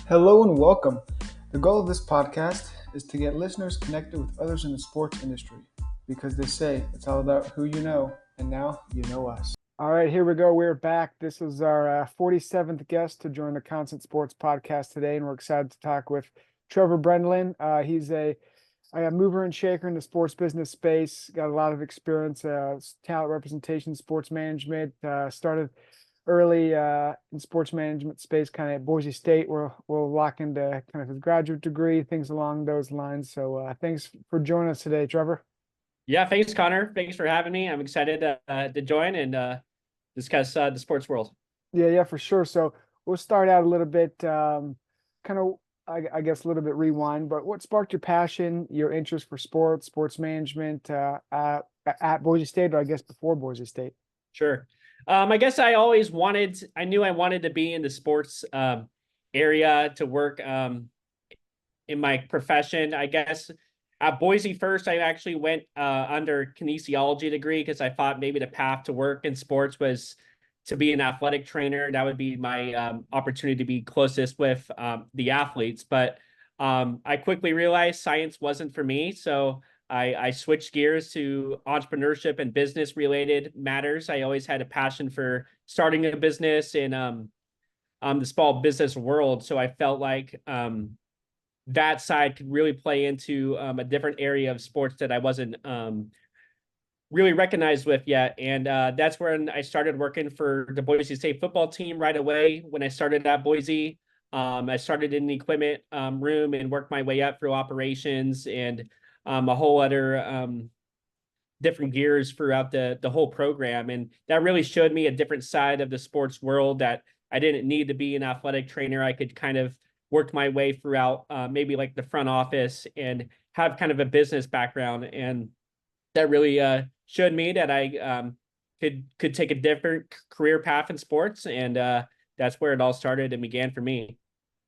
Hello and welcome. The goal of this podcast is to get listeners connected with others in the sports industry because they say it's all about who you know, and now you know us. All right, here we go. We're back. This is our 47th guest to join the Constant Sports podcast today, and we're excited to talk with Trevor Brendlin. He's a mover and shaker in the sports business space, got a lot of experience, talent representation, sports management, started early in sports management space, kind of at Boise State. We'll lock into kind of his graduate degree, things along those lines. So thanks for joining us today, Trevor. Yeah, thanks, Connor. Thanks for having me. I'm excited to join and discuss the sports world. Yeah, for sure. So we'll start out a little bit, kind of, I guess, a little bit rewind. But what sparked your passion, your interest for sports management at Boise State, or I guess before Boise State? Sure. I guess I knew I wanted to be in the sports area to work in my profession. I guess at Boise first, I actually went under kinesiology degree because I thought maybe the path to work in sports was to be an athletic trainer. That would be my opportunity to be closest with the athletes. But I quickly realized science wasn't for me. So I switched gears to entrepreneurship and business related matters. I always had a passion for starting a business in the small business world. So I felt like that side could really play into a different area of sports that I wasn't really recognized with yet. And that's when I started working for the Boise State football team right away. When I started at Boise, I started in the equipment room and worked my way up through operations and a whole other different gears throughout the whole program. And that really showed me a different side of the sports world that I didn't need to be an athletic trainer. I could kind of work my way throughout maybe like the front office and have kind of a business background. And that really showed me that I could take a different career path in sports. And that's where it all started and began for me.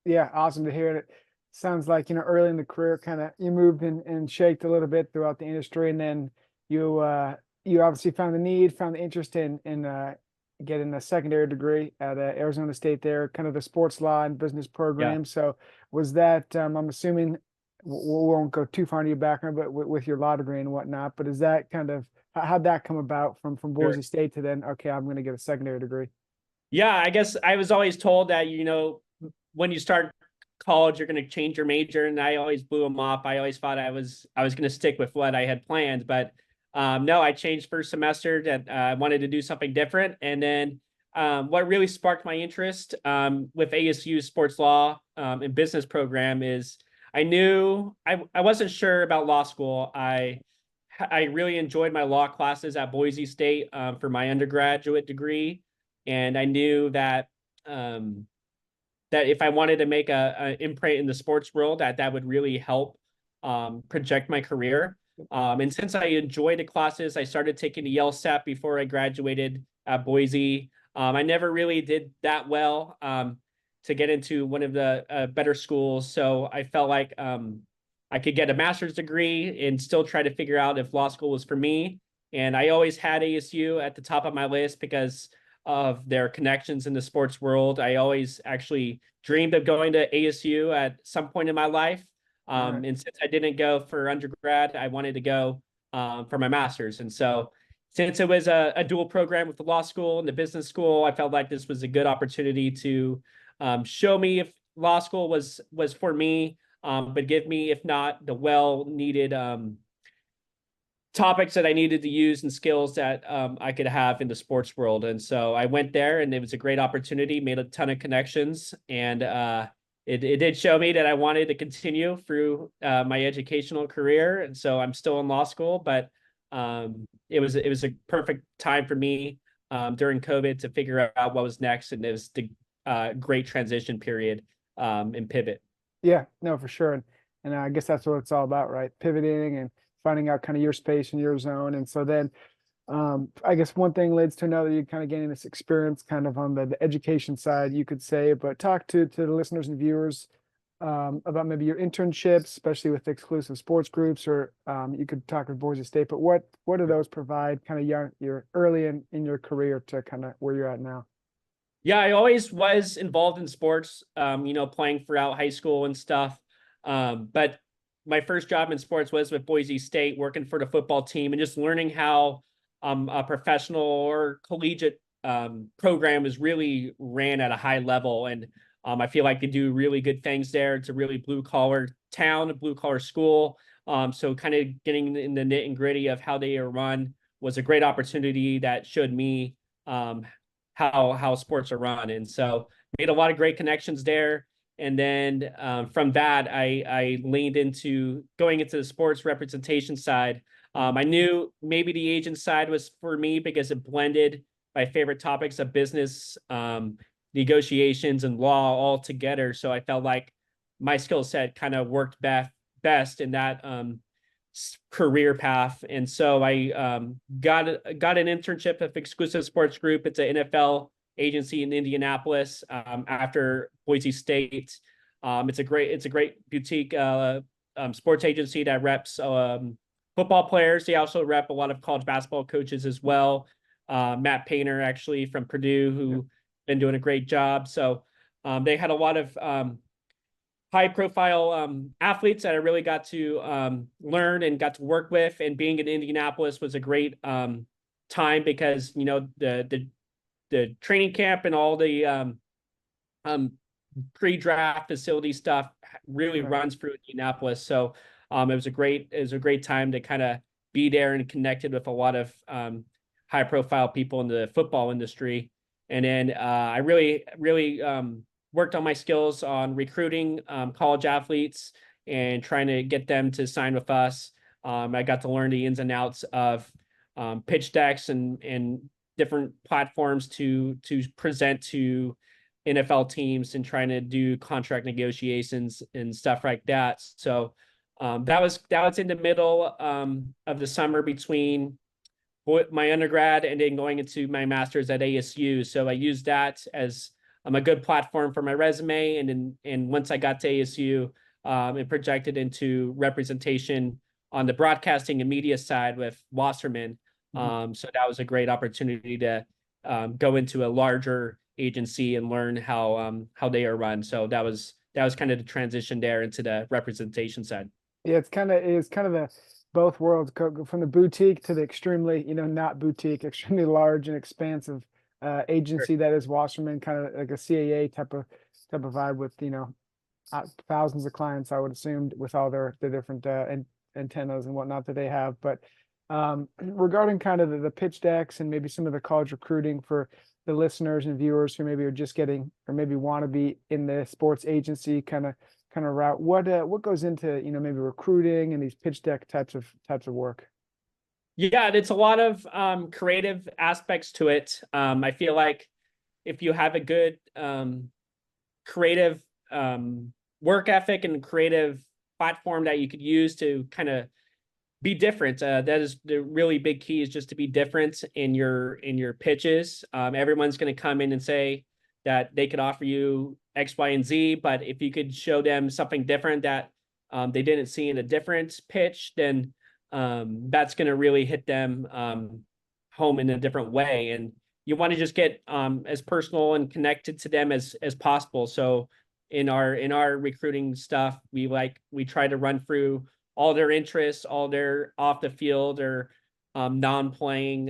Yeah, awesome to hear it. Sounds like, early in the career, kind of you moved and shaked a little bit throughout the industry, and then you obviously found the interest in getting a secondary degree at Arizona State there, kind of the sports law and business program. Yeah. So was that, I'm assuming, we won't go too far into your background, but with your law degree and whatnot, but is that kind of, how'd that come about from Boise Sure. State to then, okay, I'm going to get a secondary degree? Yeah, I guess I was always told that, when you start college, you're going to change your major. And I always blew them off. I always thought I was going to stick with what I had planned. But no, I changed first semester that I wanted to do something different. And then what really sparked my interest with ASU's sports law and business program is I knew I wasn't sure about law school. I really enjoyed my law classes at Boise State for my undergraduate degree. And I knew that that if I wanted to make a imprint in the sports world, that would really help project my career. And since I enjoyed the classes, I started taking the LSAT before I graduated at Boise. I never really did that well to get into one of the better schools. So I felt like I could get a master's degree and still try to figure out if law school was for me. And I always had ASU at the top of my list because of their connections in the sports world. I always actually dreamed of going to ASU at some point in my life. Right. And since I didn't go for undergrad, I wanted to go for my master's. And so since it was a dual program with the law school and the business school, I felt like this was a good opportunity to show me if law school was for me, but give me, if not, the well-needed topics that I needed to use and skills that I could have in the sports world. And so I went there and it was a great opportunity, made a ton of connections. And it did show me that I wanted to continue through my educational career. And so I'm still in law school, but it was a perfect time for me during COVID to figure out what was next. And it was the great transition period and pivot. Yeah, no, for sure. And I guess that's what it's all about, right? Pivoting and finding out kind of your space and your zone. And so then I guess one thing leads to another, you're kind of getting this experience kind of on the education side, you could say, but talk to the listeners and viewers about maybe your internships, especially with exclusive sports groups, or you could talk with Boise State, but what do those provide kind of you're early in your career to kind of where you're at now? Yeah, I always was involved in sports, playing throughout high school and stuff. But my first job in sports was with Boise State, working for the football team and just learning how a professional or collegiate program is really ran at a high level. And I feel like they do really good things there. It's a really blue collar town, a blue collar school. So kind of getting in the nit and gritty of how they are run was a great opportunity that showed me um, how sports are run. And so made a lot of great connections there. And then from that, I leaned into going into the sports representation side. I knew maybe the agent side was for me because it blended my favorite topics of business, negotiations, and law all together. So I felt like my skill set kind of worked best in that career path. And so I got an internship at Exclusive Sports Group. It's an NFL agency in Indianapolis after Boise State. It's a great boutique sports agency that reps football players. They also rep a lot of college basketball coaches as well. Matt Painter, actually from Purdue, who been doing a great job. So they had a lot of high profile athletes that I really got to learn and got to work with. And being in Indianapolis was a great time because, the training camp and all the pre-draft facility stuff really runs through Indianapolis. So it was a great time to kind of be there and connected with a lot of high profile people in the football industry. And then I really worked on my skills on recruiting college athletes and trying to get them to sign with us. I got to learn the ins and outs of pitch decks and different platforms to present to NFL teams and trying to do contract negotiations and stuff like that. So that was in the middle of the summer between my undergrad and then going into my master's at ASU. So I used that as a good platform for my resume. And once I got to ASU, it projected into representation on the broadcasting and media side with Wasserman. So that was a great opportunity to go into a larger agency and learn how they are run. So that was kind of the transition there into the representation side. Yeah, it's kind of the both worlds, from the boutique to the extremely, not boutique, extremely large and expansive Sure. agency that is Wasserman, kind of like a CAA type of vibe with, thousands of clients, I would assume, with all the different antennas and whatnot that they have. But regarding kind of the pitch decks and maybe some of the college recruiting for the listeners and viewers who maybe are just getting or maybe want to be in the sports agency kind of route, what goes into, maybe recruiting and these pitch deck types of work? Yeah, it's a lot of creative aspects to it. I feel like if you have a good creative work ethic and creative platform that you could use to kind of be different, that is the really big key, is just to be different in your pitches. Everyone's going to come in and say that they could offer you X, Y, and Z, but if you could show them something different that they didn't see in a different pitch, then that's going to really hit them home in a different way. And you want to just get as personal and connected to them as possible. So in our recruiting stuff, we try to run through all their interests, all their off the field or non-playing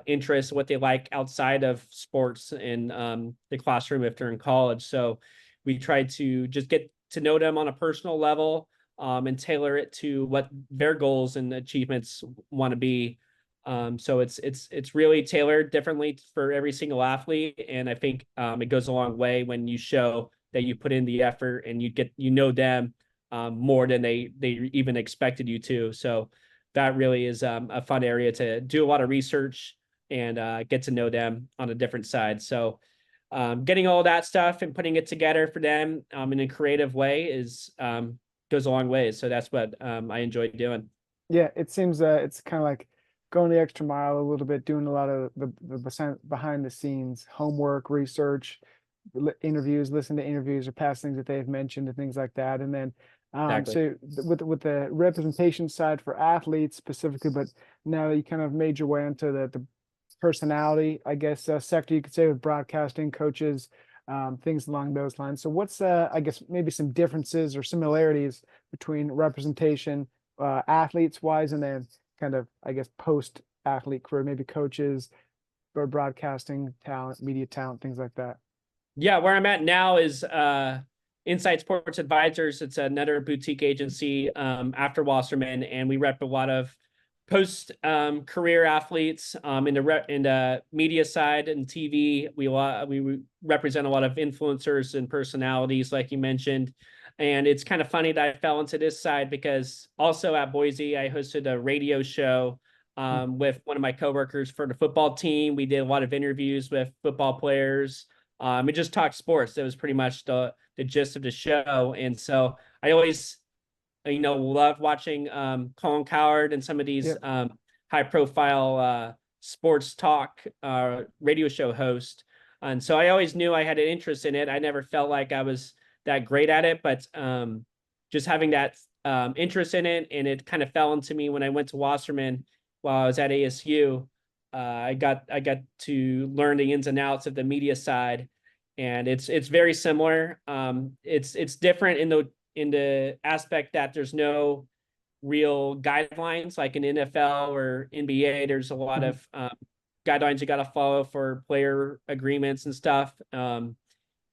interests, what they like outside of sports in the classroom if they're in college. So we try to just get to know them on a personal level and tailor it to what their goals and achievements want to be. So it's really tailored differently for every single athlete, and I think it goes a long way when you show that you put in the effort and you know them more than they even expected you to. So that really is a fun area to do a lot of research and get to know them on a different side. So getting all that stuff and putting it together for them in a creative way is goes a long way. So that's what I enjoy doing. Yeah, it seems it's kind of like going the extra mile a little bit, doing a lot of behind the scenes homework, research, interviews, listen to interviews or past things that they've mentioned and things like that. And then Exactly. so with the representation side for athletes specifically, but now you kind of made your way into the personality, I guess, sector you could say with broadcasting, coaches, things along those lines. So what's I guess maybe some differences or similarities between representation, athletes wise, and then kind of I guess post athlete career, maybe coaches or broadcasting talent, media talent, things like that. Yeah, where I'm at now is Inside Sports Advisors. It's another boutique agency after Wasserman, and we rep a lot of post career athletes in the media side and TV. We represent a lot of influencers and personalities, like you mentioned. And it's kind of funny that I fell into this side because also at Boise, I hosted a radio show with one of my coworkers for the football team. We did a lot of interviews with football players. We just talked sports. That was pretty much the gist of the show. And so I always, love watching Colin Cowherd and some of these high profile sports talk radio show hosts. And so I always knew I had an interest in it. I never felt like I was that great at it, but just having that interest in it, and it kind of fell into me when I went to Wasserman while I was at ASU. I got to learn the ins and outs of the media side, and it's very similar. It's different in the aspect that there's no real guidelines like in NFL or NBA. There's a lot of guidelines you got to follow for player agreements and stuff.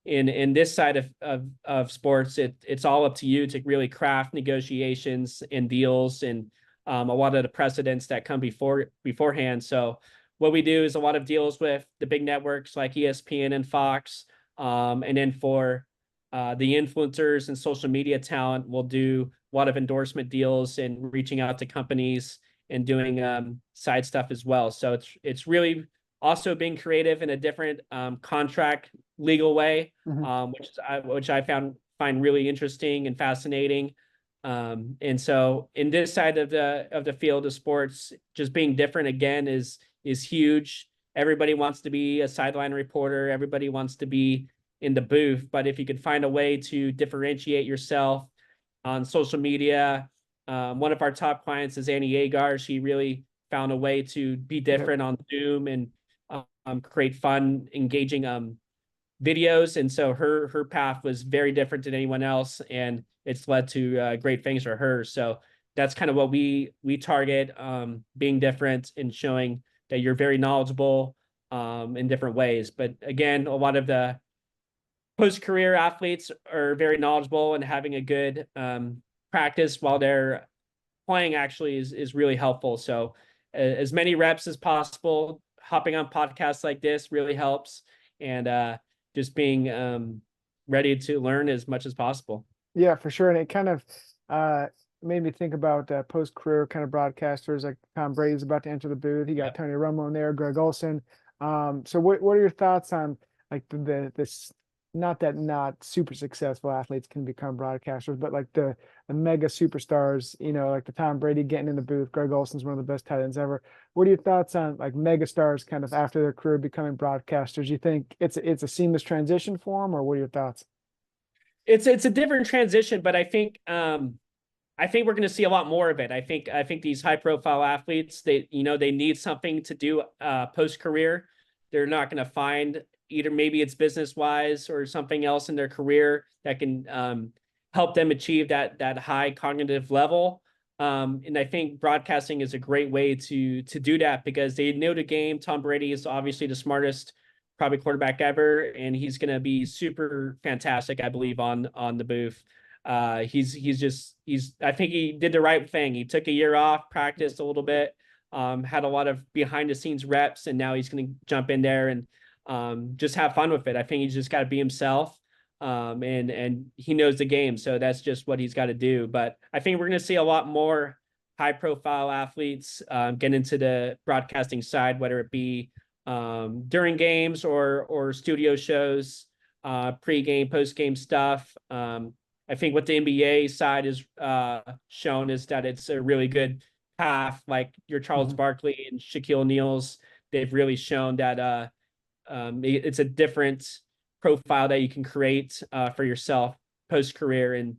In this side of sports, it's all up to you to really craft negotiations and deals and a lot of the precedents that come beforehand. So what we do is a lot of deals with the big networks like ESPN and Fox. And then for the influencers and social media talent, we'll do a lot of endorsement deals and reaching out to companies and doing side stuff as well. So it's really also being creative in a different contract legal way, which I find really interesting and fascinating. And so in this side of the field of sports, just being different again is huge. Everybody wants to be a sideline reporter. Everybody wants to be in the booth. But if you could find a way to differentiate yourself on social media, one of our top clients is Annie Agar. She really found a way to be different on Zoom and create fun, engaging videos. And so her path was very different than anyone else, and it's led to great things for her. So that's kind of what we target, being different and showing that you're very knowledgeable in different ways. But again, a lot of the post-career athletes are very knowledgeable, and having a good practice while they're playing actually is really helpful. So as many reps as possible, hopping on podcasts like this really helps, and just being ready to learn as much as possible. Yeah, for sure. And it kind of made me think about post-career kind of broadcasters, like Tom Brady's about to enter the booth. You got Tony Romo in there, Greg Olson. So what are your thoughts on like this, not super successful athletes can become broadcasters, but like the mega superstars, like the Tom Brady getting in the booth. Greg Olson's one of the best tight ends ever. What are your thoughts on like mega stars kind of after their career becoming broadcasters? You think it's a seamless transition for them, or what are your thoughts? It's a different transition, but I think we're going to see a lot more of it. I think these high profile athletes, they need something to do post career. They're not going to find either, maybe it's business wise or something else in their career that can help them achieve that high cognitive level. And I think broadcasting is a great way to do that, because they know the game. Tom Brady is obviously the smartest probably quarterback ever, and he's going to be super fantastic, I believe, on the booth. I think he did the right thing. He took a year off, practiced a little bit, had a lot of behind the scenes reps, and now he's going to jump in there and just have fun with it. I think he's just got to be himself. And he knows the game, so that's just what he's got to do. But I think we're going to see a lot more high profile athletes get into the broadcasting side, whether it be during games or studio shows, pre-game, post-game stuff. I think what the NBA side is shown is that it's a really good path, like your Charles Barkley and Shaquille O'Neal's. They've really shown that it's a different profile that you can create for yourself post-career, and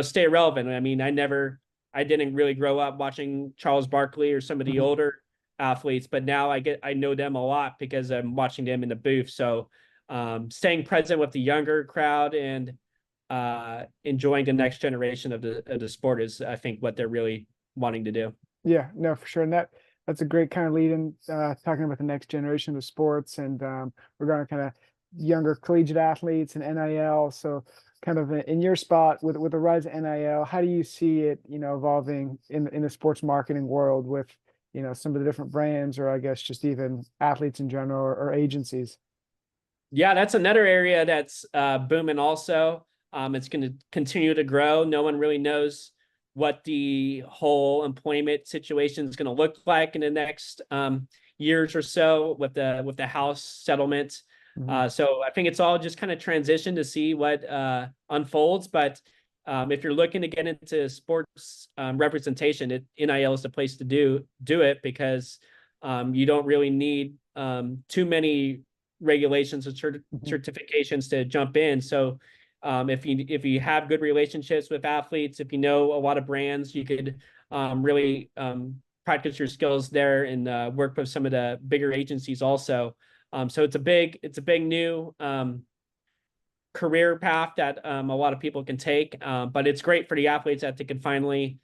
stay relevant. I mean, I didn't really grow up watching Charles Barkley or some of the older athletes, but now I know them a lot because I'm watching them in the booth. So staying present with the younger crowd and enjoying the next generation of the sport is, I think, what they're really wanting to do. Yeah, no, for sure. And that's a great kind of lead in, talking about the next generation of sports, and regarding kind of younger collegiate athletes and NIL. So kind of in your spot with the rise of NIL, how do you see it, evolving in the sports marketing world with, some of the different brands, or I guess just even athletes in general, or agencies? Yeah, that's another area that's booming also. It's going to continue to grow. No one really knows what the whole employment situation is going to look like in the next years or so with the House settlement. Mhm. So I think it's all just kind of transition to see what unfolds. But if you're looking to get into sports representation, NIL is the place to do it, because you don't really need too many regulations and Mhm. certifications to jump in. So if you have good relationships with athletes, if you know a lot of brands, you could really practice your skills there and work with some of the bigger agencies also. So it's a big new career path that a lot of people can take, but it's great for the athletes that they can finally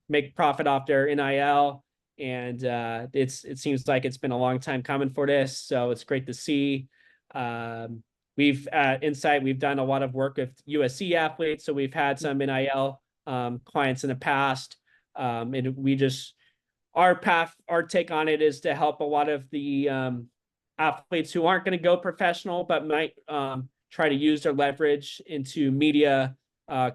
make profit off their NIL. And it seems like it's been a long time coming for this, so it's great to see. We've at Insight, we've done a lot of work with USC athletes, so we've had some NIL clients in the past, and our take on it is to help a lot of the athletes who aren't going to go professional but might try to use their leverage into media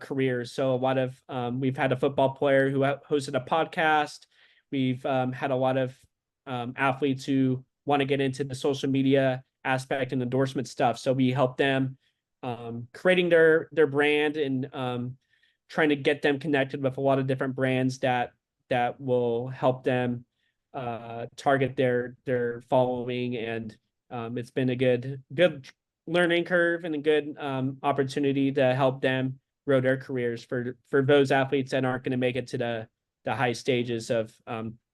careers. So a lot of we've had a football player who hosted a podcast. We've had a lot of athletes who want to get into the social media aspect and endorsement stuff. So we help them creating their brand and trying to get them connected with a lot of different brands that will help them target their following. And it's been a good learning curve and a good opportunity to help them grow their careers for those athletes that aren't going to make it to the high stages of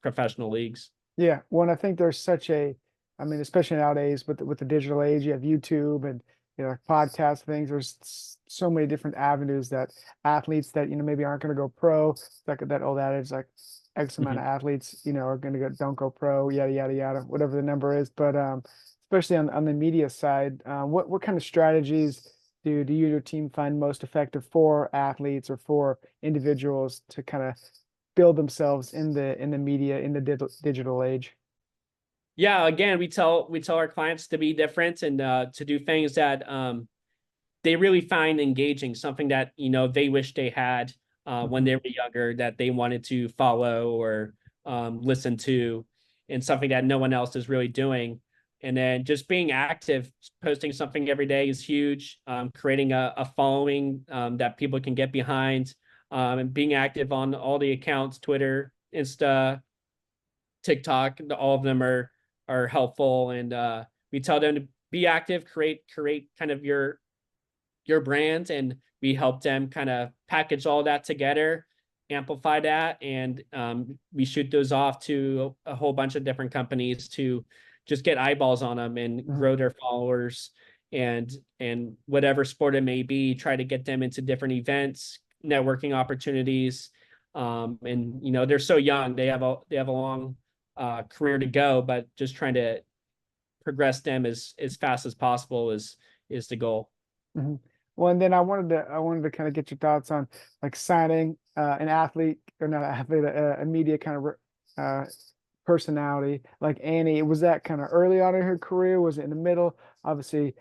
professional leagues. Yeah, well, I think there's such I mean, especially nowadays with the digital age, you have YouTube and like podcast things. There's so many different avenues that athletes that maybe aren't going to go pro. That old adage, like X amount of Mhm. athletes are going to don't go pro, yada yada yada, whatever the number is. But especially on the media side, what kind of strategies do you and your team find most effective for athletes or for individuals to kind of build themselves in the media, in the digital age? Yeah, again, we tell our clients to be different and to do things that they really find engaging, something that they wish they had when Mhm. they were younger, that they wanted to follow or listen to, and something that no one else is really doing. And then just being active, posting something every day is huge. Creating a following that people can get behind, and being active on all the accounts, Twitter, Insta, TikTok, all of them are helpful. And we tell them to be active, create kind of your brand, and we help them kind of package all that together, amplify that, and we shoot those off to a whole bunch of different companies to just get eyeballs on them and Mhm. grow their followers. And whatever sport it may be, try to get them into different events, networking opportunities. And they're so young, they have a long career to go, but just trying to progress them as fast as possible is the goal. Mhm. Well, and then I wanted to kind of get your thoughts on like signing an athlete, or not an athlete, a media kind of personality like Annie. Was that kind of early on in her career? Was it in the middle? Obviously,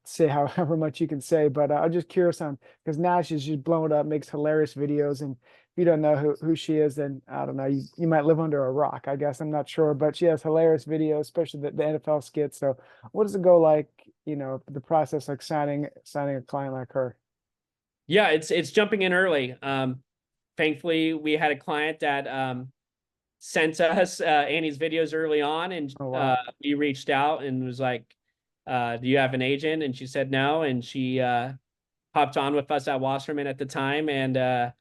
say however much you can say, but I'm just curious on, because now she's just blown up, makes hilarious videos, and if you don't know who she is, then I don't know, you might live under a rock, I guess. I'm not sure, but she has hilarious videos, especially the NFL skits. So what does it go like, the process, like signing a client like her? Yeah, it's jumping in early. Thankfully, we had a client that sent us Annie's videos early on, and Oh wow. we reached out and was like, "Do you have an agent?" And she said no, and she hopped on with us at Wasserman at the time, and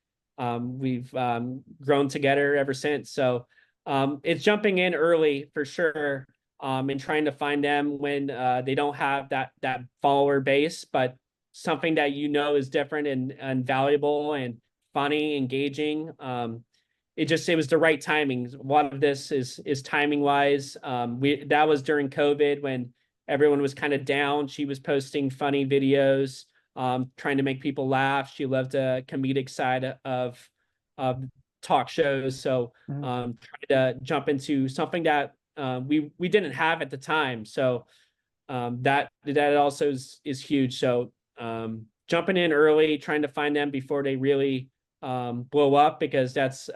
we've grown together ever since. So It's jumping in early for sure, and trying to find them when they don't have that follower base, but something that is different and valuable and funny, engaging. It was the right timing. A lot of this is timing wise. That was during COVID when everyone was kind of down. She was posting funny videos, trying to make people laugh. She loved the comedic side of talk shows. So Mhm. trying to jump into something that we didn't have at the time. So that also is huge. So jumping in early, trying to find them before they really blow up, because that's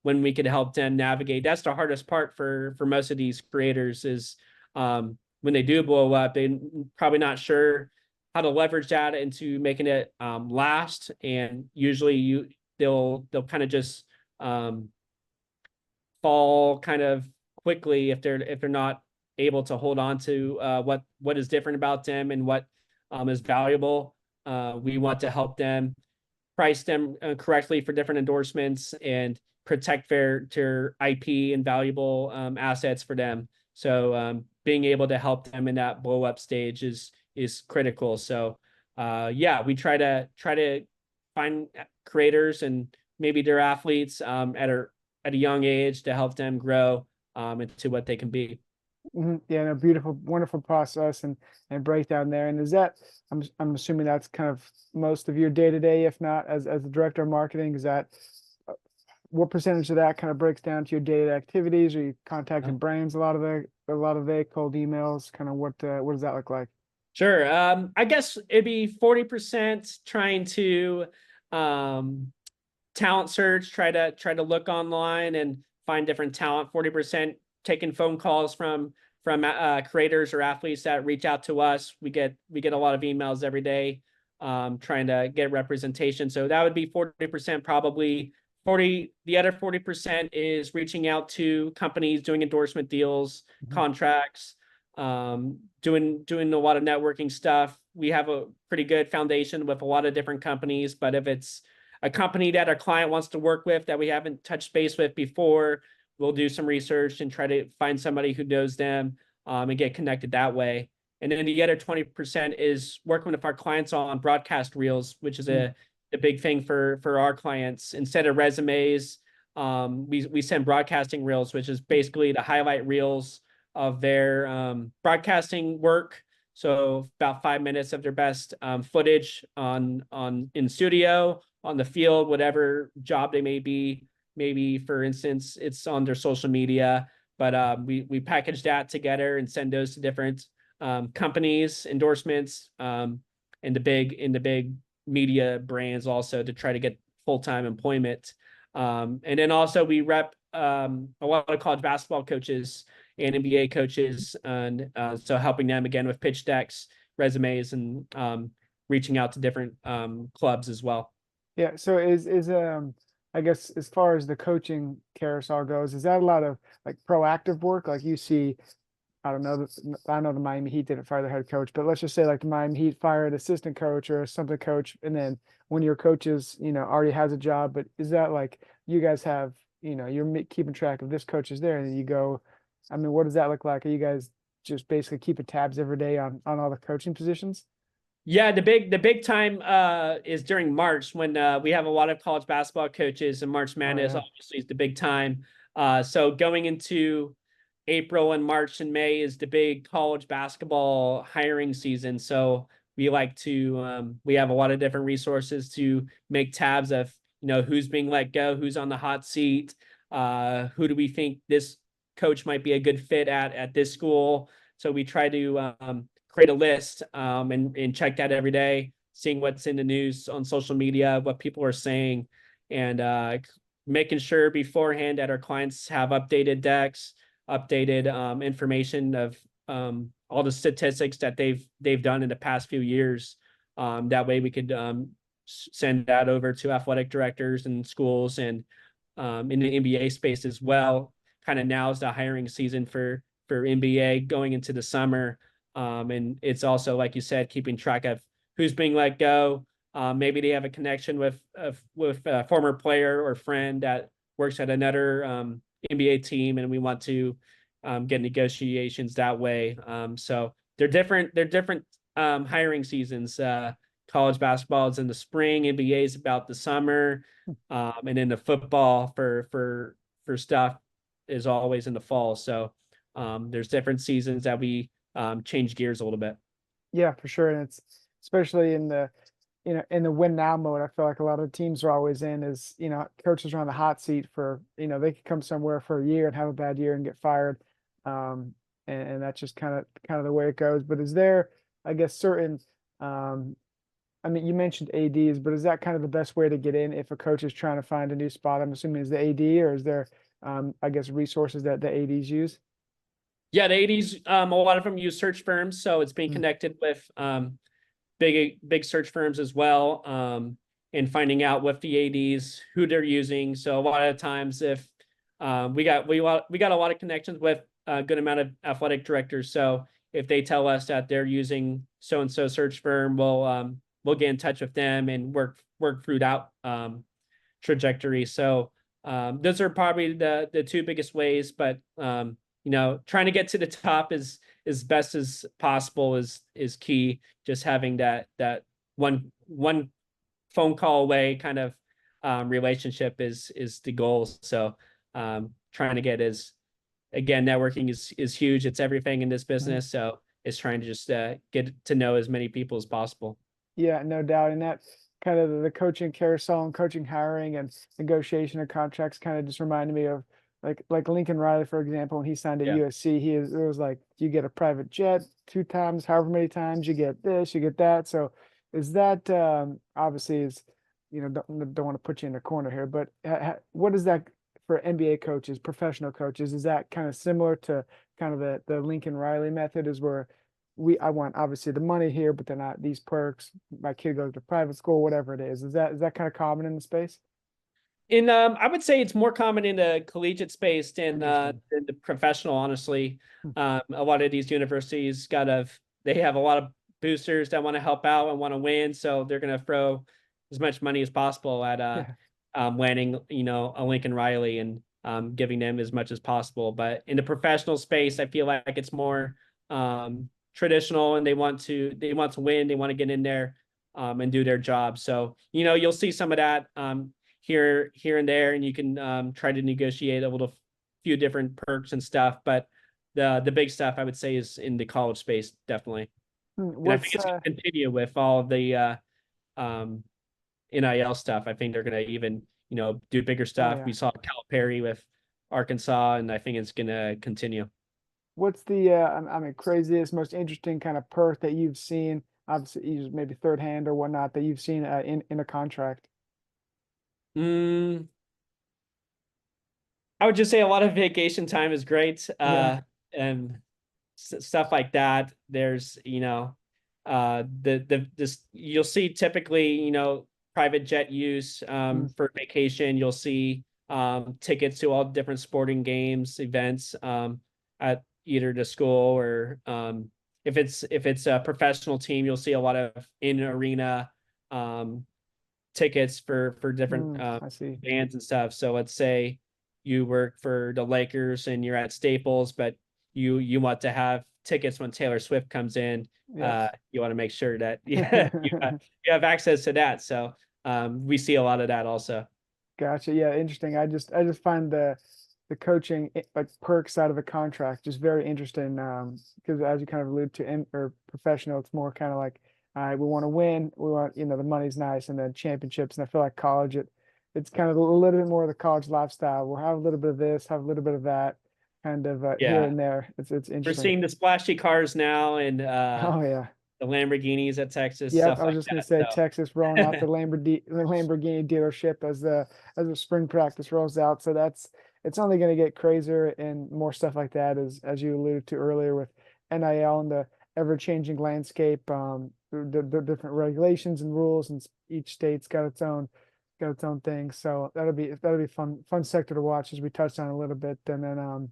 when we could help them navigate. That's the hardest part for most of these creators is when they do blow up, they probably not sure how to leverage that into making it last. And usually they'll kind of just um, fall kind of quickly if they're not able to hold on to what is different about them and what is valuable. We want to help them price them correctly for different endorsements and protect their IP and valuable assets for them. So being able to help them in that blow up stage is critical. So yeah, we try to find creators and maybe their athletes at a young age to help them grow into what they can be. Yeah, no, beautiful, wonderful process and breakdown there. And is that I'm assuming that's kind of most of your day to day, if not as the director of marketing, is that what percentage of that kind of breaks down to your daily activities? Are you contacting brands a lot of the cold emails? Kind of what does that look like? Sure. I guess it'd be 40% trying to um, talent search, try to look online and find different talent. 40% taking phone calls from creators or athletes that reach out to us. We get a lot of emails every day, trying to get representation. So that would be 40% probably. 40 The other 40% is reaching out to companies, doing endorsement deals, Mhm. contracts, doing a lot of networking stuff. We have a pretty good foundation with a lot of different companies, but if it's a company that our client wants to work with that we haven't touched base with before, we'll do some research and try to find somebody who knows them, and get connected that way. And then the other 20% is working with our clients on broadcast reels, which is Mm. a big thing for our clients. Instead of resumes, we send broadcasting reels, which is basically the highlight reels of their broadcasting work. So about 5 minutes of their best footage on in studio, on the field, whatever job they may be. Maybe, for instance, it's on their social media, but we package that together and send those to different companies, endorsements, and the big media brands also to try to get full-time employment. And then also we rep a lot of college basketball coaches and NBA coaches, and so helping them again with pitch decks, resumes, and reaching out to different clubs as well. Yeah. So is I guess as far as the coaching carousel goes, is that a lot of like proactive work? Like you see, I don't know, I know the Miami Heat didn't fire the head coach, but let's just say like the Miami Heat fired assistant coach or something coach, and then when your coach is, already has a job, but is that like you guys have, you're keeping track of this coach is there, and then you go, I mean, what does that look like? Are you guys just basically keeping tabs every day on all the coaching positions? Yeah, the big time is during March when we have a lot of college basketball coaches, and March Oh Madness yeah. obviously is the big time. So going into April and March and May is the big college basketball hiring season. So we have a lot of different resources to make tabs of who's being let go, who's on the hot seat, who do we think this coach might be a good fit at this school. So we try to create a list, and check that every day, seeing what's in the news on social media, what people are saying, and making sure beforehand that our clients have updated decks, updated information of all the statistics that they've done in the past few years. That way we could send that over to athletic directors and schools, and in the NBA space as well. Kind of now is the hiring season for NBA going into the summer. And it's also, like you said, keeping track of who's being let go. Maybe they have a connection with a former player or friend that works at another NBA team, and we want to get negotiations that way. So they're different. They're different hiring seasons. College basketball is in the spring, NBA is about the summer, and then the football for stuff is always in the fall. So there's different seasons that we change gears a little bit. Yeah, for sure. And it's especially in the, in the win now mode, I feel like a lot of teams are always in is, coaches are on the hot seat for, they could come somewhere for a year and have a bad year and get fired. And that's just kind of the way it goes. But is there, I guess, certain, I mean, you mentioned ADs, but is that kind of the best way to get in if a coach is trying to find a new spot? I'm assuming is the AD, or is there, I guess, resources that the ADs use? Yeah, the ADs, a lot of them use search firms, so it's being Mm. connected with big search firms as well, and finding out with the ADs who they're using. So a lot of times, if we got a lot of connections with a good amount of athletic directors, so if they tell us that they're using so and so search firm, we'll get in touch with them and work through that trajectory. So those are probably the two biggest ways, but trying to get to the top as best as possible is key. Just having that one phone call away kind of relationship is the goal. So trying to get networking is huge. It's everything in this business. So it's trying to just get to know as many people as possible. Yeah, no doubt. And that kind of the coaching carousel and coaching hiring and negotiation of contracts kind of just reminded me of like Lincoln Riley, for example, when he signed at Yeah. USC, it was like you get a private jet 2 times, however many times you get this, you get that. So is that obviously is, don't want to put you in a corner here, but what is that for NBA coaches, professional coaches? Is that kind of similar to kind of the Lincoln Riley method, is where I want obviously the money here, but then these perks, my kid goes to private school, whatever it is. Is that kind of common in the space? I would say it's more common in the collegiate space than the professional, honestly. A lot of these universities they have a lot of boosters that want to help out and want to win, so they're going to throw as much money as possible at landing, a Lincoln Riley and giving them as much as possible. But in the professional space, I feel like it's more traditional, and they want to win, they want to get in there and do their job. So you'll see some of that here and there, and you can try to negotiate a few different perks and stuff. But the big stuff I would say is in the college space, definitely. And I think it's going to continue with all of the NIL stuff. I think they're going to even do bigger stuff. We saw Calipari with Arkansas, and I think it's going to continue. What's the craziest, most interesting kind of perk that you've seen? Obviously, maybe third hand or whatnot that you've seen in a contract. I would just say a lot of vacation time is great. And stuff like that. There's, you'll see typically, private jet use for vacation. You'll see tickets to all different sporting games, events at either the school or if it's a professional team, you'll see a lot of in arena tickets for different bands and stuff. So let's say you work for the Lakers and you're at Staples, but you want to have tickets when Taylor Swift comes in. Yes. You want to make sure that you have access to that. So we see a lot of that also. Gotcha. Yeah, interesting. I just find the coaching like perk side of a contract just very interesting. Because as you kind of allude to, or professional, it's more kind of like, all right, we want to win. We want, the money's nice, and then championships. And I feel like college, it's kind of a little bit more of the college lifestyle. We'll have a little bit of this, have a little bit of that, kind of here and there. It's interesting. We're seeing the splashy cars now, and oh yeah, the Lamborghinis at Texas. Yep, Stuff I was like just gonna that, say so. Texas rolling out the Lamborghini dealership as the spring practice rolls out. So it's only gonna get crazier and more stuff like that, as you alluded to earlier with NIL and the ever changing landscape, the different regulations and rules, and each state's got its own thing. So that'll be fun sector to watch, as we touched on a little bit. And then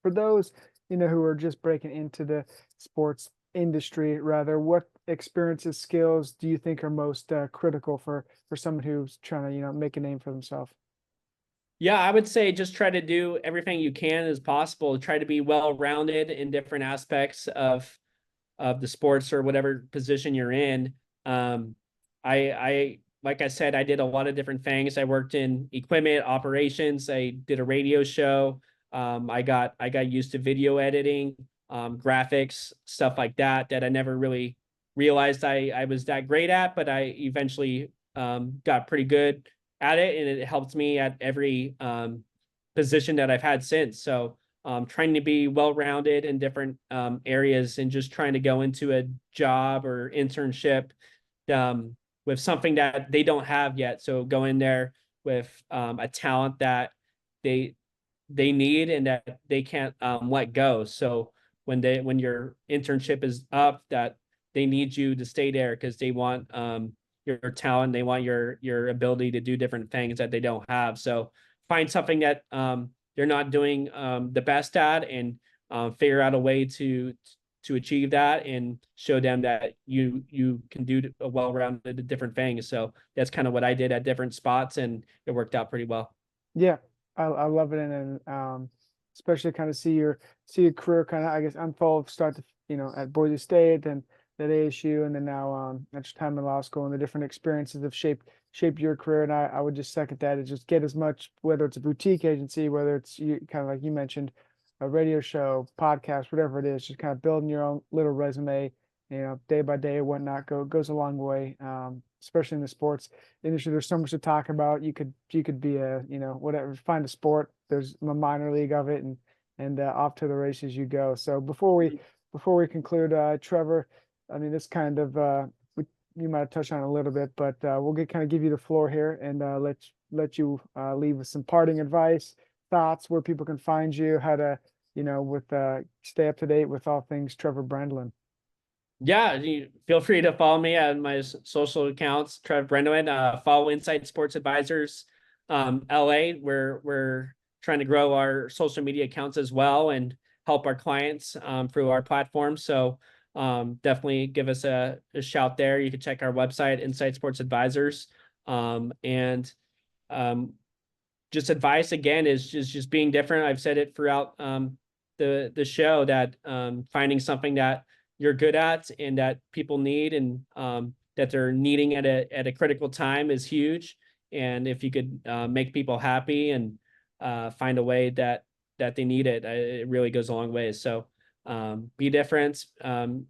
for those who are just breaking into the sports industry, rather, what experiences, skills do you think are most critical for someone who's trying to make a name for themselves? Yeah, I would say just try to do everything you can as possible. Try to be well-rounded in different aspects of the sports or whatever position you're in. I like I said, I did a lot of different things. I worked in equipment operations. I did a radio show. I got used to video editing, graphics, stuff like that that I never really realized I was that great at, but I eventually got pretty good at it, and it helped me at every position that I've had since. So trying to be well-rounded in different areas and just trying to go into a job or internship with something that they don't have yet. So go in there with a talent that they they need and that they can't let go. So when your internship is up, that they need you to stay there because they want your talent, they want your ability to do different things that they don't have. So find something that they're not doing the best at, and figure out a way to achieve that and show them that you can do a well-rounded different things. So that's kind of what I did at different spots, and it worked out pretty well. Yeah, I love it, and especially kind of see your career kind of, I guess, unfold, start to, at Boise State, then at ASU, and then now at your time in law school, and the different experiences have shaped your career. And I would just second that, is just get as much, whether it's a boutique agency, whether it's you kind of like you mentioned, a radio show, podcast, whatever it is, just kind of building your own little resume, day by day, whatnot, goes a long way. Especially in the sports industry, there's so much to talk about. You could be a, whatever, find a sport. There's a minor league of it, and off to the races you go. So before we conclude, Trevor, I mean, this kind of you might have touched on it a little bit, but we'll kind of give you the floor here, and let you leave with some parting advice, thoughts, where people can find you, how to, with stay up to date with all things Trevor Brendlin. Yeah, feel free to follow me on my social accounts, Trevor Brendlin. Follow Inside Sports Advisors LA. We're trying to grow our social media accounts as well and help our clients through our platform. So definitely give us a shout there. You can check our website, Inside Sports Advisors. And just advice again is just being different. I've said it throughout the show that finding something that you're good at and that people need, and that they're needing at a critical time is huge. And if you could make people happy and find a way that they need it, it really goes a long way. So be different and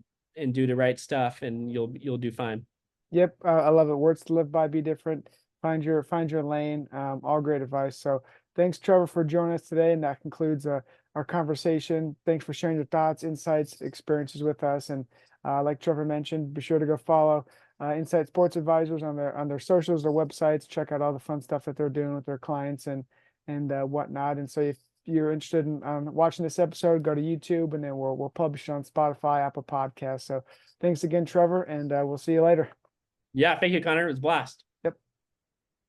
do the right stuff, and you'll do fine. Yep, I love it. Words to live by, be different, find your lane. All great advice. So thanks, Trevor, for joining us today, and that concludes our conversation. Thanks for sharing your thoughts, insights, experiences with us. And like Trevor mentioned, be sure to go follow Inside Sports Advisors on their socials, their websites. Check out all the fun stuff that they're doing with their clients and whatnot. And so if you're interested in watching this episode, go to YouTube, and then we'll publish it on Spotify, Apple Podcasts. So thanks again, Trevor, and we'll see you later. Yeah, thank you, Connor. It was a blast.